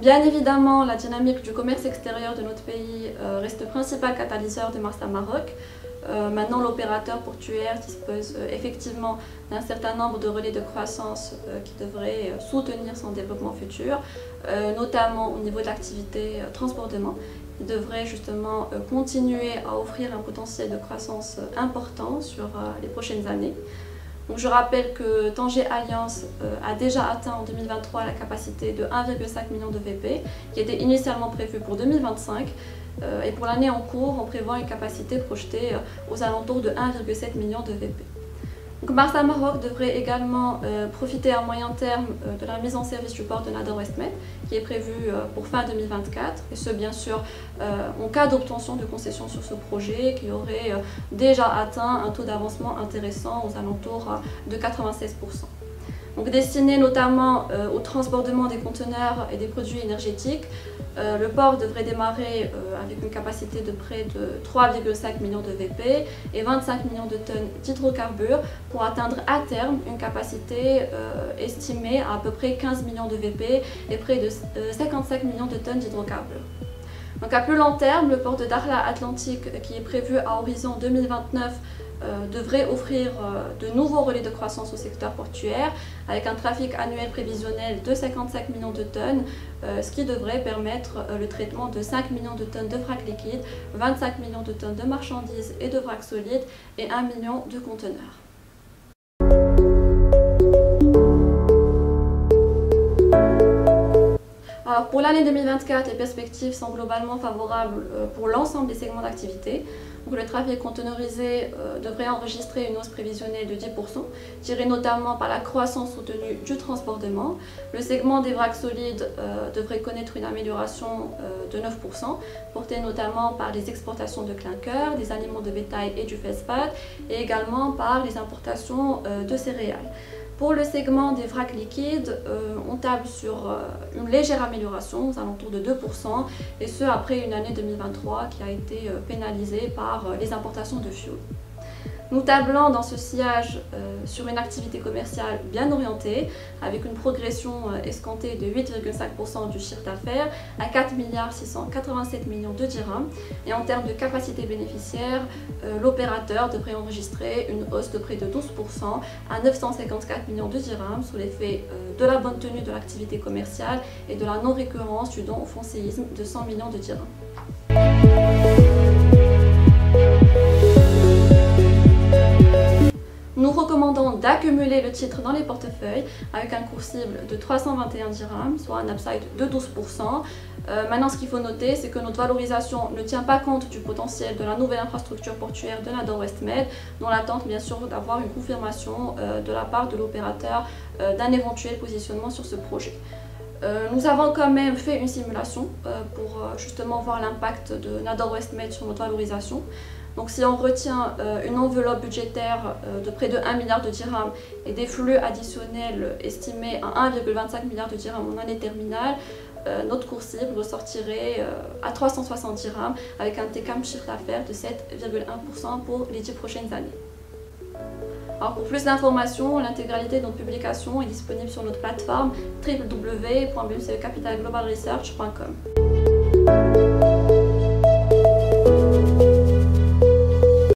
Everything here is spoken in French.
Bien évidemment, la dynamique du commerce extérieur de notre pays reste le principal catalyseur de Marsam Maroc. Maintenant, l'opérateur portuaire dispose effectivement d'un certain nombre de relais de croissance qui devraient soutenir son développement futur, notamment au niveau de l'activité transportement. Il devrait justement continuer à offrir un potentiel de croissance important sur les prochaines années. Donc je rappelle que Tanger Alliance a déjà atteint en 2023 la capacité de 1,5 million de VP, qui était initialement prévue pour 2025. Et pour l'année en cours, on prévoit une capacité projetée aux alentours de 1,7 million de VP. Donc Marsam Maroc devrait également profiter à moyen terme de la mise en service du port de Nador West Med, qui est prévue pour fin 2024, et ce bien sûr en cas d'obtention de concession sur ce projet, qui aurait déjà atteint un taux d'avancement intéressant aux alentours de 96%. Donc destiné notamment au transbordement des conteneurs et des produits énergétiques, le port devrait démarrer avec une capacité de près de 3,5 millions de VP et 25 millions de tonnes d'hydrocarbures pour atteindre à terme une capacité estimée à peu près 15 millions de VP et près de 55 millions de tonnes d'hydrocarbures. Donc à plus long terme, le port de Dakhla Atlantique, qui est prévu à horizon 2029, devrait offrir de nouveaux relais de croissance au secteur portuaire avec un trafic annuel prévisionnel de 55 millions de tonnes, ce qui devrait permettre le traitement de 5 millions de tonnes de vrac liquide, 25 millions de tonnes de marchandises et de vrac solide et 1 million de conteneurs. Alors pour l'année 2024, les perspectives sont globalement favorables pour l'ensemble des segments d'activité. Donc le trafic conteneurisé devrait enregistrer une hausse prévisionnelle de 10%, tirée notamment par la croissance soutenue du transbordement. Le segment des vracs solides devrait connaître une amélioration de 9%, portée notamment par les exportations de clinker, des aliments de bétail et du feldspath, et également par les importations de céréales. Pour le segment des vracs liquides, on table sur une légère amélioration, aux alentours de 2%, et ce après une année 2023 qui a été pénalisée par les importations de fioul. Nous tablons dans ce sillage sur une activité commerciale bien orientée, avec une progression escomptée de 8,5% du chiffre d'affaires à 4,687 milliards de dirhams. Et en termes de capacité bénéficiaire, l'opérateur devrait enregistrer une hausse de près de 12% à 954 millions de dirhams sous l'effet de la bonne tenue de l'activité commerciale et de la non-récurrence du don au fonds séisme de 100 millions de dirhams. Nous recommandons d'accumuler le titre dans les portefeuilles avec un cours cible de 321 dirhams, soit un upside de 12%. Maintenant, ce qu'il faut noter, c'est que notre valorisation ne tient pas compte du potentiel de la nouvelle infrastructure portuaire de Nador West Med, dont l'attente bien sûr d'avoir une confirmation de la part de l'opérateur d'un éventuel positionnement sur ce projet. Nous avons quand même fait une simulation pour justement voir l'impact de Nador West Med sur notre valorisation. Donc si on retient une enveloppe budgétaire de près de 1 milliard de dirhams et des flux additionnels estimés à 1,25 milliard de dirhams en année terminale, notre cours cible ressortirait à 360 dirhams avec un TCAM chiffre d'affaires de 7,1% pour les 10 prochaines années. Alors pour plus d'informations, l'intégralité de notre publication est disponible sur notre plateforme www.bmcecapitalglobalresearch.com.